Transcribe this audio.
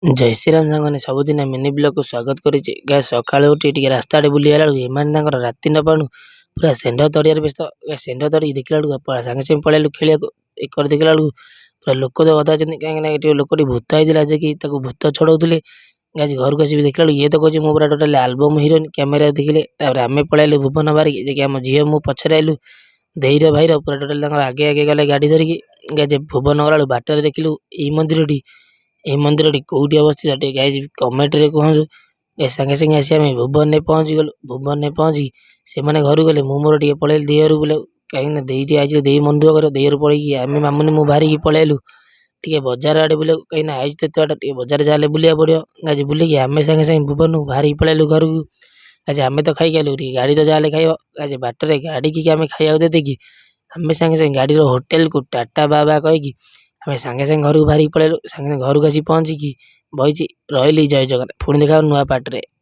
जय Shriram साଙ୍ଗने सबुदिन mini blog को स्वागत करुचे। गाय सकाळु उठी टिके रास्ता आड़े बुली आला एमाने तांकर राति न पाणु पूरा सेंड तड़ियार व्यस्त। सेंड तड़ी देखला सागे सागे पळेलु खेलिया एकर देखला पूरा लोक तो गदा जनी कहीं लोकटी भूत होइतिला जे कि ताको भूत छड़ौतले। गाज घर को आसी देखला ये तो कहछि मो पूरा टोटल एल्बम हीरोइन कैमेरा देखिले। तापर आमे पळेलु भुवन बारिक जे कि हम झियो मु पछरे आइलु देईर भाईर पूरा टोटल तांकर आगे आगे गले गाड़ी धरिकी। गाज भुवन गला बाटर देखिलु ई मंदिरटी ए मंदिर कौटी अवस्थित गाइज कमेंट रे कहूँ। सागे सागे आसी आम भुवन ने पहुँची गलु। भुवन ने पहुँची से मैंने घर गले मु मोर टे पलैल देहर बुले कहीं देटी आई दे मन दुख कर देहर पड़े आम मामुनी मु बाहरिकी पलैलु टे बजार आड़े बुले कहीं आई टे बजार जाले बुलिया पड़ो। गाज बुलिकी आम सागे सागे भुवन बाहरी पलैलु घर को। गाज आम तो खाई गलु गाड़ी तो जाले खाइब। गाज बाटर गाड़ी की आम खाइबा देदेकी आम सागे सागे गाड़ी होटेल को टाटा बाबा कहीकि आम सागे सागे घर को बाहरी पलैलु। सागे घर को आसी पहुँचिकी बही रही जय जगन्नाथ। पुणी देखा नुआ पार्ट रे।